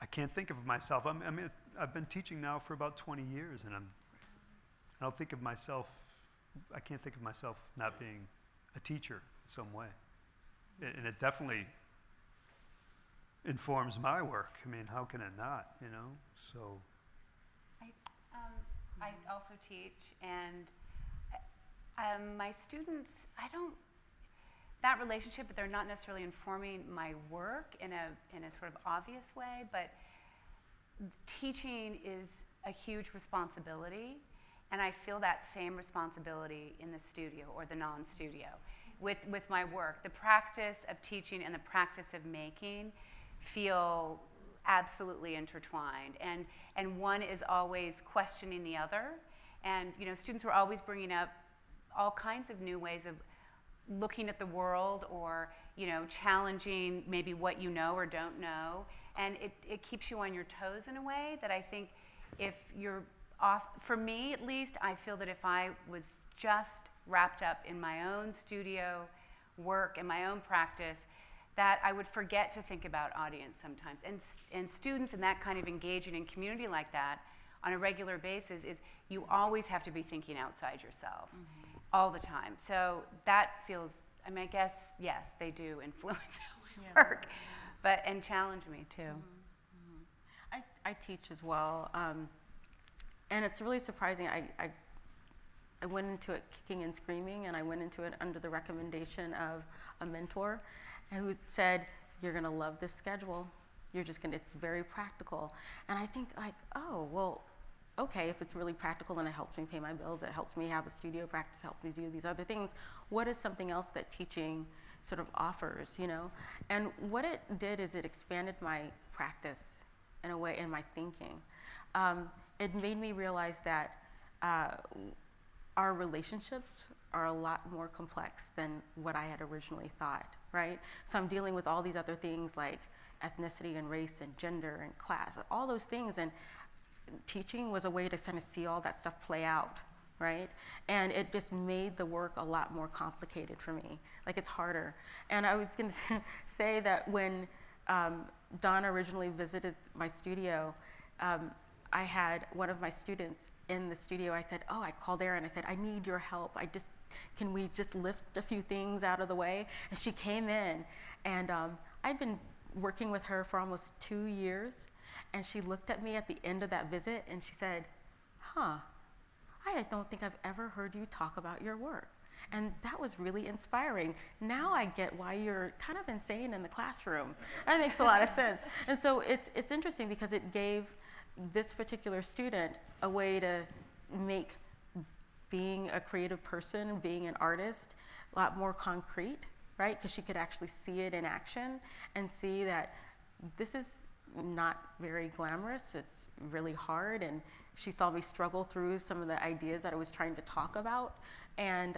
I can't think of myself. I mean, I've been teaching now for about 20 years, and I don't think of myself. I can't think of myself not being a teacher in some way, and it definitely informs my work. I mean, how can it not? You know, so. I also teach, and my students, that relationship, but they're not necessarily informing my work in a sort of obvious way, but teaching is a huge responsibility, and I feel that same responsibility in the studio or the non-studio with my work. The practice of teaching and the practice of making feel absolutely intertwined, and one is always questioning the other, and you know, students were always bringing up all kinds of new ways of looking at the world, or you know, challenging maybe what you know or don't know, and it keeps you on your toes in a way that I think if you're off, for me at least, I feel that if I was just wrapped up in my own studio work and my own practice, that I would forget to think about audience sometimes. And students in that kind of engaging in community like that on a regular basis is you always have to be thinking outside yourself all the time. So that feels, I mean, I guess, yes, they do influence how I work, but, and challenge me too. I teach as well, and it's really surprising. I went into it kicking and screaming, and I went into it under the recommendation of a mentor who said, you're gonna love this schedule. You're just gonna, it's very practical. And I think like, oh, well, okay, if it's really practical and it helps me pay my bills, it helps me have a studio practice, helps me do these other things, what is something else that teaching sort of offers, you know? And what it did is it expanded my practice in a way, in my thinking. It made me realize that our relationships are a lot more complex than what I had originally thought, right? So I'm dealing with all these other things like ethnicity and race and gender and class, all those things, and teaching was a way to kind of see all that stuff play out, right? And it just made the work a lot more complicated for me. Like, it's harder. And I was gonna say that when Don originally visited my studio, I had one of my students in the studio. I said, oh, I called Erin. I said, I need your help. Can we just lift a few things out of the way? And she came in, and I'd been working with her for almost 2 years. And she looked at me at the end of that visit, and she said, huh, I don't think I've ever heard you talk about your work. And that was really inspiring. Now I get why you're kind of insane in the classroom. That makes a lot of sense. And so it's interesting because it gave this particular student a way to make being a creative person, being an artist, a lot more concrete, right? Because she could actually see it in action and see that this is not very glamorous. It's really hard, and she saw me struggle through some of the ideas that I was trying to talk about, and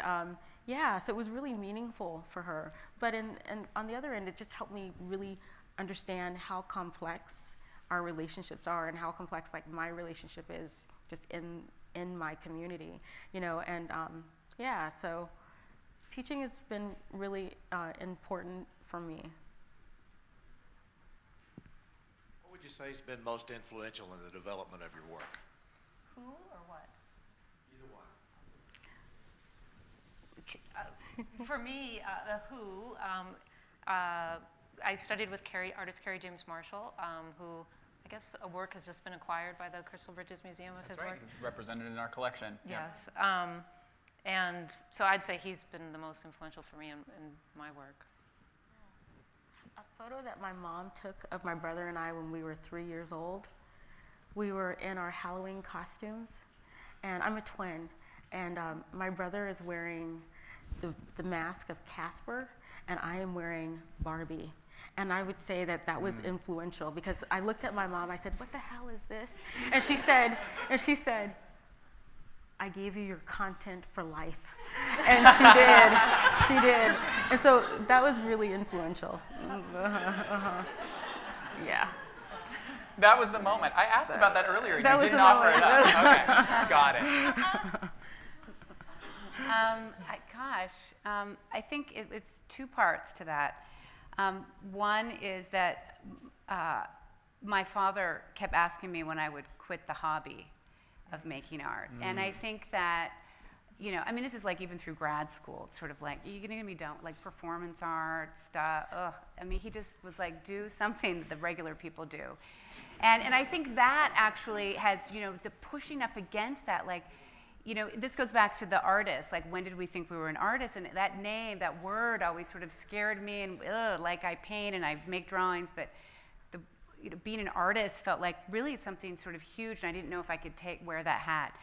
yeah, so it was really meaningful for her. But and on the other end, it just helped me really understand how complex our relationships are and how complex like my relationship is just in my community, you know, and yeah, so teaching has been really important for me. What would you say has been most influential in the development of your work? Who or what? Either one. For me, the Who, I studied with artist Carrie James Marshall, who I guess a work has just been acquired by the Crystal Bridges Museum of his work. Represented in our collection. Yes. And so I'd say he's been the most influential for me in my work. A photo that my mom took of my brother and I when we were 3 years old. We were in our Halloween costumes, and I'm a twin, and my brother is wearing the mask of Casper, and I am wearing Barbie. And I would say that that was influential because I looked at my mom, I said, "What the hell is this?" And she said, "I gave you your content for life." And she did. And so that was really influential. Yeah. That was the moment. I asked about that earlier. That You was didn't the offer it moment. up. Okay, got it. I think it's two parts to that. One is that my father kept asking me when I would quit the hobby of making art. And I think that, you know, I mean, this is like even through grad school. It's sort of like, you're going to be done, like performance art stuff. Ugh. I mean, he just was like, do something that the regular people do. And I think that actually has, you know, the pushing up against that, like, you know, this goes back to the artist. Like, when did we think we were an artist? And that name, that word always sort of scared me. And like, I paint and I make drawings, but you know, being an artist felt like really something sort of huge, and I didn't know if I could wear that hat.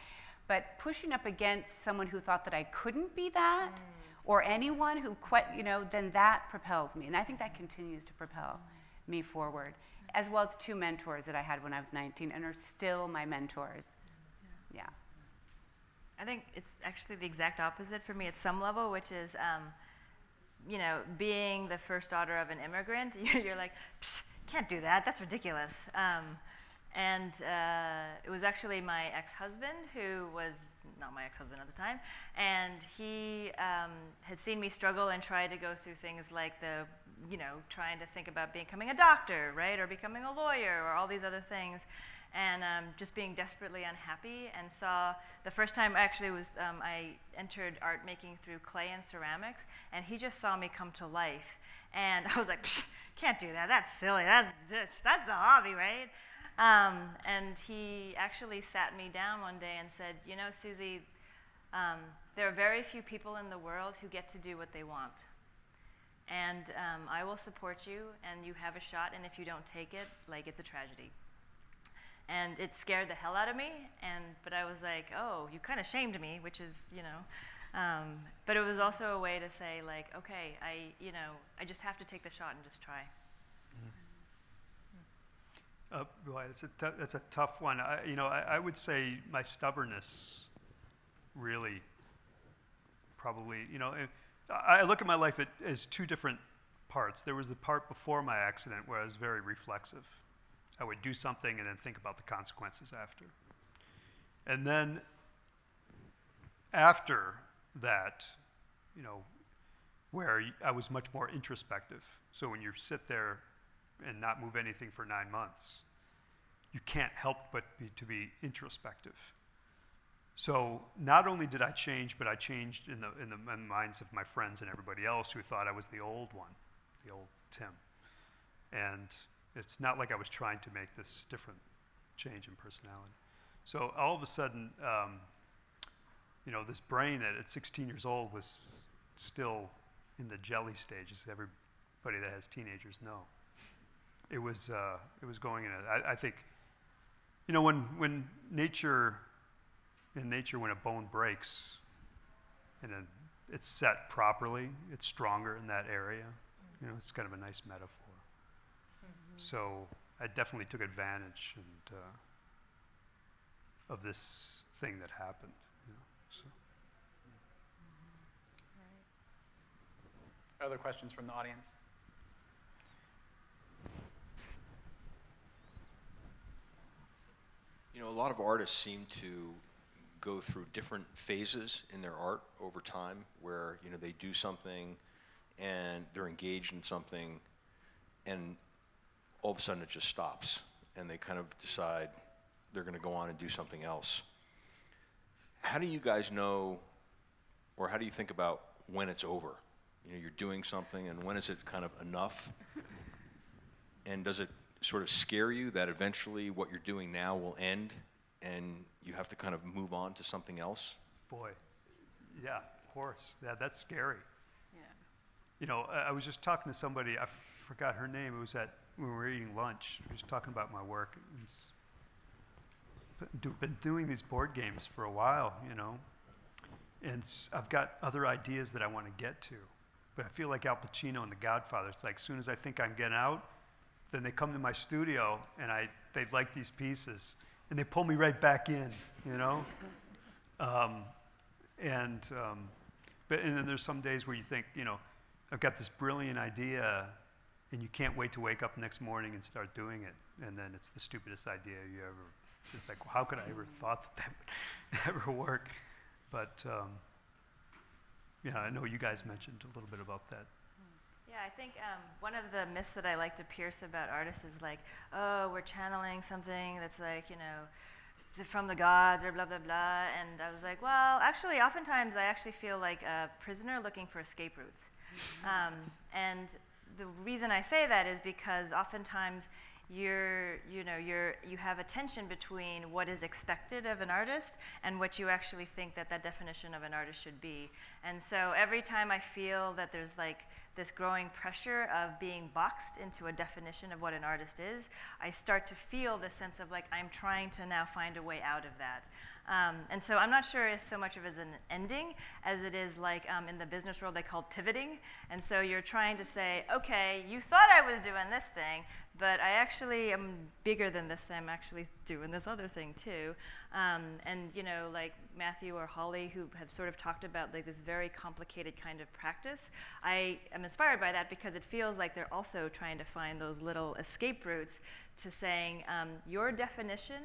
But pushing up against someone who thought that I couldn't be that, or anyone who you know, then that propels me. And I think that continues to propel me forward, as well as two mentors that I had when I was 19 and are still my mentors. Yeah. I think it's actually the exact opposite for me at some level, which is, you know, being the first daughter of an immigrant, you're like, can't do that, that's ridiculous. And it was actually my ex-husband, who was not my ex-husband at the time, and he had seen me struggle and try to go through things like you know, trying to think about becoming a doctor, right, or becoming a lawyer, or all these other things. And just being desperately unhappy, and saw the first time actually was I entered art making through clay and ceramics, and he just saw me come to life, and I was like, can't do that, that's silly, that's a hobby, right? And he actually sat me down one day and said, you know, Susie, there are very few people in the world who get to do what they want, and I will support you, and you have a shot, and if you don't take it, like, it's a tragedy. And it scared the hell out of me, but I was like, oh, you kind of shamed me, which is, you know, but it was also a way to say, like, okay, you know, I just have to take the shot and just try. Boy, that's a tough one. You know, I would say my stubbornness really probably, you know, I look at my life as two different parts. There was the part before my accident where I was very reflexive. I would do something and then think about the consequences after. And then after that, you know, where I was much more introspective. So when you sit there and not move anything for 9 months, you can't help but to be introspective. So not only did I change, but I changed in the minds of my friends and everybody else who thought I was the old one, the old Tim. And it's not like I was trying to make this different change in personality. So all of a sudden, you know, this brain at 16 years old was still in the jelly stage, as everybody that has teenagers know. It was going in I think, you know, when nature, when a bone breaks in a it's set properly, it's stronger in that area. You know, it's kind of a nice metaphor. So I definitely took advantage and, of this thing that happened. You know, so. Other questions from the audience? You know, a lot of artists seem to go through different phases in their art over time where, you know, they do something and they're engaged in something and all of a sudden it just stops and they kind of decide they're going to go on and do something else. How do you guys know, or how do you think about when it's over? You know, you're doing something and when is it kind of enough? And does it sort of scare you that eventually what you're doing now will end and you have to kind of move on to something else? Boy, yeah, of course. Yeah, that's scary. Yeah. You know, I was just talking to somebody, I forgot her name, it was when we were eating lunch, we were just talking about my work. Been doing these board games for a while, you know, and I've got other ideas that I want to get to, but I feel like Al Pacino in The Godfather. It's like, as soon as I think I'm getting out, then they come to my studio and they like these pieces and they pull me right back in, you know? But then there's some days where you think, you know, I've got this brilliant idea and you can't wait to wake up next morning and start doing it. And then it's the stupidest idea you ever, it's like, well, how could I ever thought that would ever work? But yeah, I know you guys mentioned a little bit about that. Yeah, I think one of the myths that I like to pierce about artists is like, oh, we're channeling something that's like, you know, from the gods or blah, blah, blah. And I was like, well, actually, oftentimes I actually feel like a prisoner looking for escape routes. And the reason I say that is because oftentimes you have a tension between what is expected of an artist and what you actually think that definition of an artist should be. And so every time I feel that there's like this growing pressure of being boxed into a definition of what an artist is, I start to feel this sense of like I'm trying to now find a way out of that. And so I'm not sure it's so much of as an ending as it is like in the business world they call pivoting. And so you're trying to say, okay, you thought I was doing this thing, but I actually am bigger than this. I'm actually doing this other thing too. And you know, like Matthew or Holly, who have sort of talked about like this very complicated kind of practice, I am inspired by that because it feels like they're also trying to find those little escape routes to saying your definition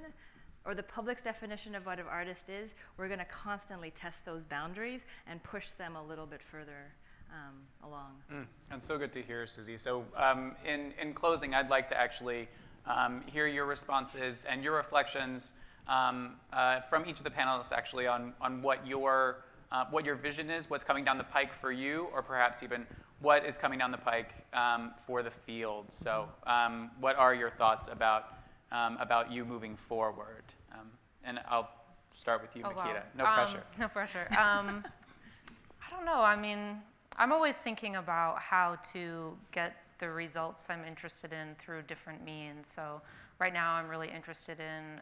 or the public's definition of what an artist is, we're going to constantly test those boundaries and push them a little bit further along. And so good to hear, Susie. So in closing, I'd like to actually hear your responses and your reflections from each of the panelists actually on what your vision is, what's coming down the pike for you, or perhaps even what is coming down the pike for the field. So what are your thoughts about you moving forward? And I'll start with you, Mequitta. Wow. No pressure. No pressure. I don't know. I mean, I'm always thinking about how to get the results I'm interested in through different means. So right now I'm really interested in,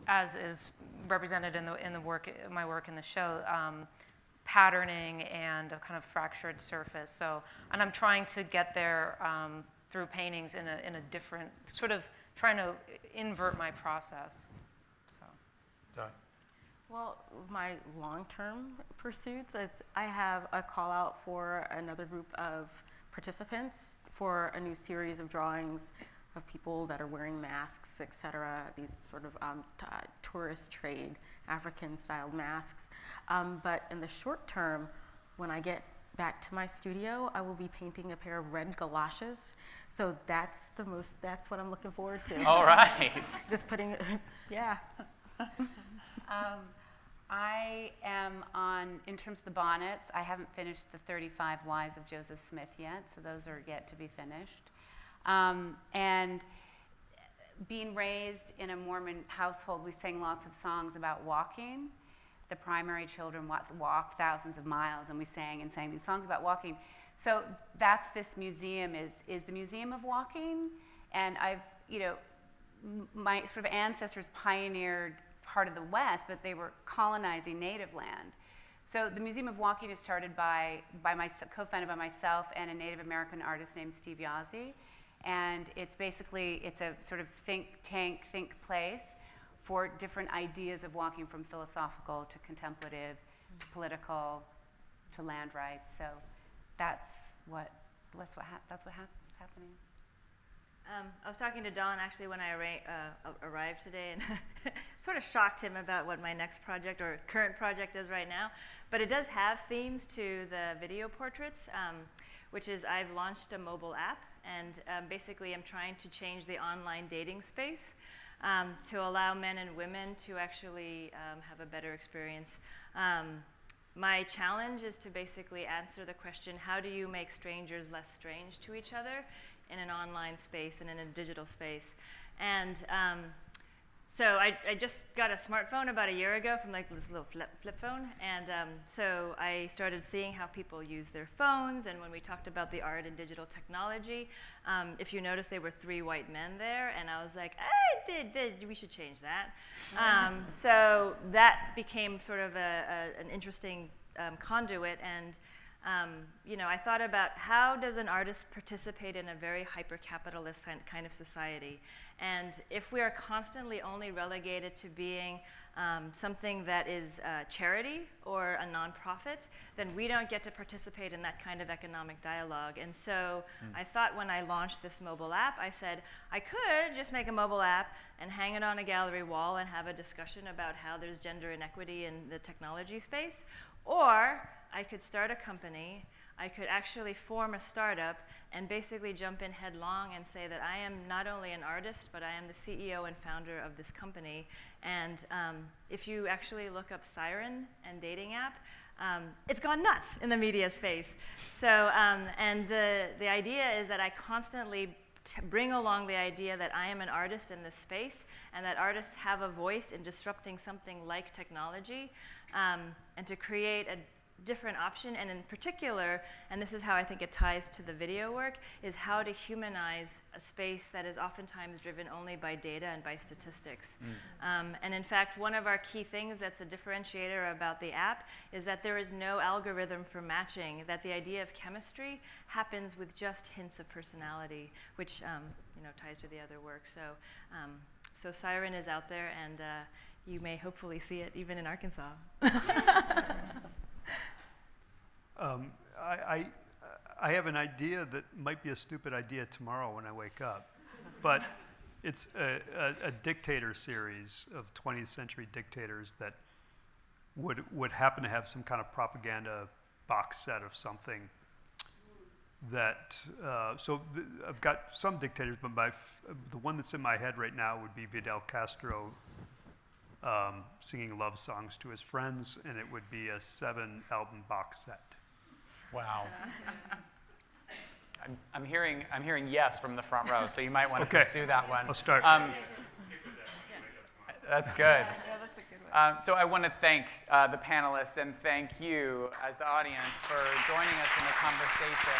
as is represented in the work, my work in the show, patterning and a kind of fractured surface. So, and I'm trying to get there through paintings in a different, sort of trying to invert my process. So. Well, my long-term pursuits is I have a call out for another group of participants for a new series of drawings of people that are wearing masks, et cetera, these sort of tourist trade, African-styled masks. But in the short term, when I get back to my studio, I will be painting a pair of red galoshes. So that's what I'm looking forward to. All right. Just putting it, yeah. I am on, in terms of the bonnets, I haven't finished the 35 Wives of Joseph Smith yet, so those are yet to be finished. And being raised in a Mormon household, we sang lots of songs about walking. The primary children walked thousands of miles, and we sang and sang these songs about walking. So that's this museum, is the Museum of Walking. And I've, you know, my sort of ancestors pioneered part of the West, but they were colonizing native land. So the Museum of Walking is started co-founded by myself and a Native American artist named Steve Yazzie. And it's basically, it's a sort of think tank, think place for different ideas of walking, from philosophical to contemplative to political to land rights. So that's what's happening. I was talking to Don actually when I arrived today, and sort of shocked him about what my next project or current project is right now. But it does have themes to the video portraits, which is I've launched a mobile app, and basically I'm trying to change the online dating space to allow men and women to actually have a better experience. My challenge is to basically answer the question, how do you make strangers less strange to each other in an online space and in a digital space? And so I just got a smartphone about a year ago from like this little flip phone, and so I started seeing how people use their phones, and when we talked about the art and digital technology, if you notice, there were 3 white men there, and I was like, hey, we should change that. So that became sort of an interesting conduit, and you know, I thought about how does an artist participate in a very hyper-capitalist kind of society? And if we are constantly only relegated to being something that is charity or a nonprofit, then we don't get to participate in that kind of economic dialogue. And so I thought when I launched this mobile app, I said, I could just make a mobile app and hang it on a gallery wall and have a discussion about how there's gender inequity in the technology space, or I could start a company, I could actually form a startup and basically jump in headlong and say that I am not only an artist, but I am the CEO and founder of this company. And if you actually look up Siren and dating app, it's gone nuts in the media space. So, and the idea is that I constantly bring along the idea that I am an artist in this space, and that artists have a voice in disrupting something like technology, and to create a different option, and in particular, and this is how I think it ties to the video work, is how to humanize a space that is oftentimes driven only by data and by statistics. And in fact, one of our key things that's a differentiator about the app is that there is no algorithm for matching, that the idea of chemistry happens with just hints of personality, which you know, ties to the other work. So, so Siren is out there, and you may hopefully see it even in Arkansas. I have an idea that might be a stupid idea tomorrow when I wake up, but it's a dictator series of 20th century dictators that would happen to have some kind of propaganda box set of something that, so I've got some dictators, but the one that's in my head right now would be Fidel Castro singing love songs to his friends, and it would be a 7-album box set. Wow. I'm hearing yes from the front row, so you might want to pursue that one. I'll start. That's good. Yeah, that's a good one. So I want to thank the panelists and thank you as the audience for joining us in the conversation.